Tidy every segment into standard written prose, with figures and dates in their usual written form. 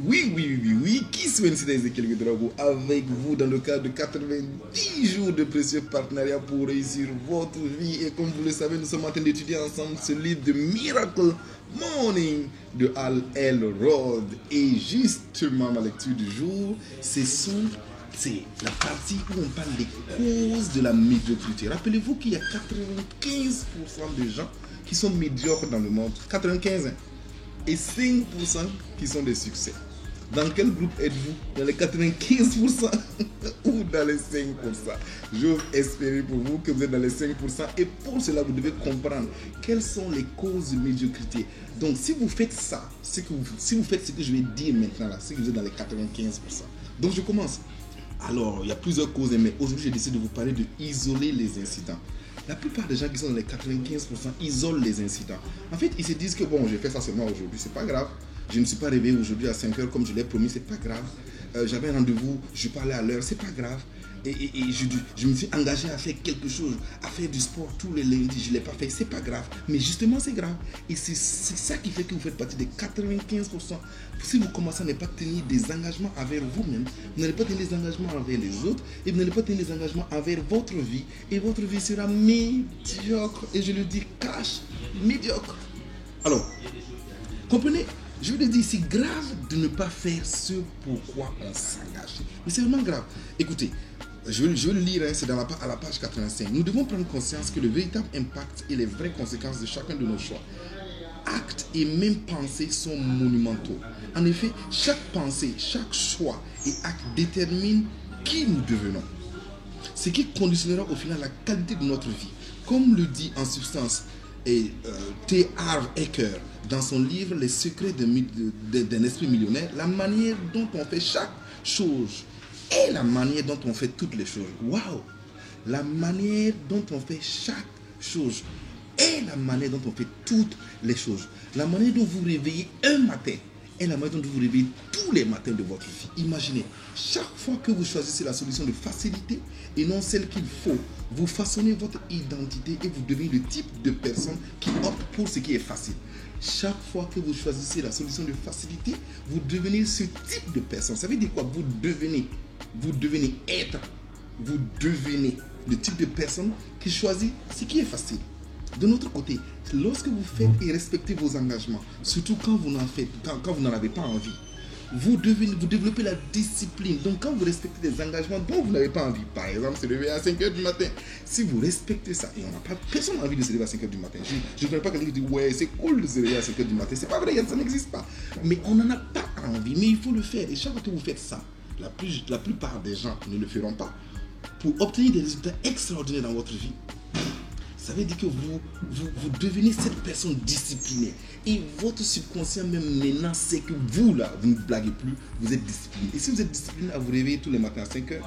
Oui. Qui souhaite citer Ezekiel Ouedraogo avec vous dans le cadre de 90 jours de précieux partenariat pour réussir votre vie. Et comme vous le savez, nous sommes en train d'étudier ensemble ce livre de Miracle Morning de Hal Elrod. Et justement, ma lecture du jour, c'est la partie où on parle des causes de la médiocrité. Rappelez-vous qu'il y a 95% de gens qui sont médiocres dans le monde. 95%. Et 5% qui sont des succès. Dans quel groupe êtes-vous? Dans les 95% ou dans les 5%? J'ose espérer pour vous que vous êtes dans les 5%. Et pour cela, vous devez comprendre quelles sont les causes de médiocrité. Donc, si vous faites ça, si vous faites ce que je vais dire maintenant, là, c'est que vous êtes dans les 95%. Donc, je commence. Alors, il y a plusieurs causes, mais aujourd'hui, j'ai décidé de vous parler de isoler les incidents. La plupart des gens qui sont dans les 95% isolent les incidents. En fait, ils se disent que bon, j'ai fait ça seulement aujourd'hui, c'est pas grave. Je ne me suis pas réveillé aujourd'hui à 5h comme je l'ai promis, c'est pas grave. J'avais un rendez-vous, je parlais à l'heure, c'est pas grave. Et je me suis engagé à faire quelque chose, à faire du sport tous les lundis, je ne l'ai pas fait, c'est pas grave. Mais justement, c'est grave. Et c'est ça qui fait que vous faites partie des 95%. Si vous commencez à ne pas tenir des engagements envers vous-même, vous n'allez pas tenir des engagements envers les autres, et vous n'allez pas tenir des engagements envers votre vie, et votre vie sera médiocre. Et je le dis cash, médiocre. Alors, comprenez? Je vous le dis, c'est grave de ne pas faire ce pourquoi on s'engage. Mais c'est vraiment grave. Écoutez, je vais le lire, c'est à la page 85. Nous devons prendre conscience que le véritable impact et les vraies conséquences de chacun de nos choix, actes et même pensées sont monumentaux. En effet, chaque pensée, chaque choix et acte détermine qui nous devenons. Ce qui conditionnera au final la qualité de notre vie. Comme le dit en substance T. Harv Eker dans son livre Les secrets d'un esprit millionnaire, la manière dont on fait chaque chose est la manière dont on fait toutes les choses. Waouh! La manière dont on fait chaque chose est la manière dont on fait toutes les choses. La manière dont vous réveillez un matin est la manière dont vous réveillez tous les matins de votre vie. Imaginez, chaque fois que vous choisissez la solution de facilité et non celle qu'il faut, vous façonnez votre identité et vous devenez le type de personne qui opte pour ce qui est facile. Chaque fois que vous choisissez la solution de facilité, vous devenez ce type de personne. Ça veut dire quoi? Vous devenez le type de personne qui choisit ce qui est facile. De notre côté, lorsque vous faites et respectez vos engagements, surtout quand vous n'en avez pas envie, vous développez la discipline. Donc quand vous respectez des engagements dont vous n'avez pas envie, par exemple se lever à 5h du matin, si vous respectez ça, et personne n'a envie de se lever à 5h du matin. Je ne connais pas quelqu'un qui dit ouais c'est cool de se lever à 5h du matin, c'est pas vrai, ça n'existe pas. Mais on n'en a pas envie, mais il faut le faire. Et chaque fois que vous faites ça, la plupart des gens ne le feront pas. Pour obtenir des résultats extraordinaires dans votre vie, ça veut dire que vous devenez cette personne disciplinée. Et votre subconscient même maintenant sait que vous là, vous ne blaguez plus, vous êtes discipliné. Et si vous êtes discipliné à vous réveiller tous les matins à 5h,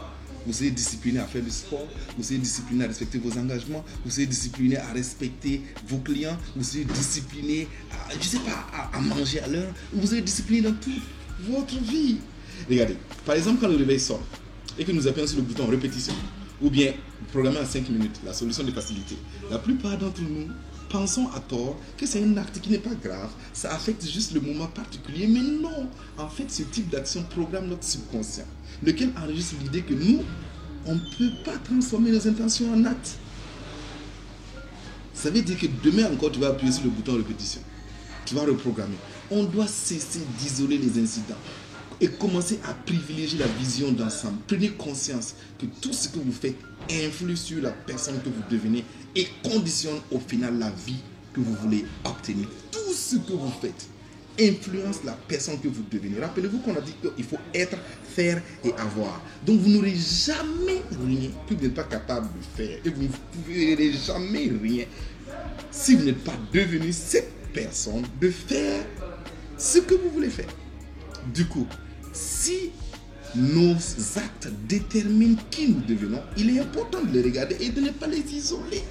vous serez discipliné à faire du sport, vous serez discipliné à respecter vos engagements, vous serez discipliné à respecter vos clients, vous serez discipliné à manger à l'heure, vous serez discipliné dans toute votre vie. Regardez, par exemple quand le réveil sonne et que nous appuyons sur le bouton répétition, ou bien programmer à 5 minutes, la solution de facilité. La plupart d'entre nous pensons à tort que c'est un acte qui n'est pas grave, ça affecte juste le moment particulier, mais non. En fait, ce type d'action programme notre subconscient, lequel enregistre l'idée que nous, on ne peut pas transformer nos intentions en actes. Ça veut dire que demain encore, tu vas appuyer sur le bouton répétition. Tu vas reprogrammer. On doit cesser d'isoler les incidents et commencer à privilégier la vision d'ensemble. Prenez conscience que tout ce que vous faites influe sur la personne que vous devenez et conditionne au final la vie que vous voulez obtenir. Tout ce que vous faites influence la personne que vous devenez. Rappelez-vous qu'on a dit qu'il faut être, faire et avoir. Donc vous n'aurez jamais rien que vous n'êtes pas capable de faire. Et vous ne ferez jamais rien si vous n'êtes pas devenu cette personne de faire ce que vous voulez faire. Du coup, si nos actes déterminent qui nous devenons, il est important de les regarder et de ne pas les isoler.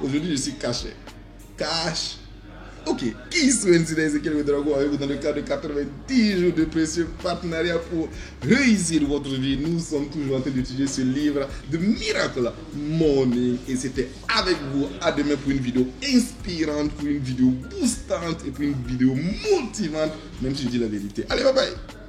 Aujourd'hui, je suis caché. Ok, qui souhaite Wednesday Ezekiel Ouedraogo avec vous dans le cadre de 90 jours de précieux partenariat pour réussir votre vie. Nous sommes toujours en train d'étudier ce livre de Miracle Morning et c'était avec vous à demain pour une vidéo inspirante, pour une vidéo boostante et pour une vidéo motivante, même si je dis la vérité. Allez, bye bye.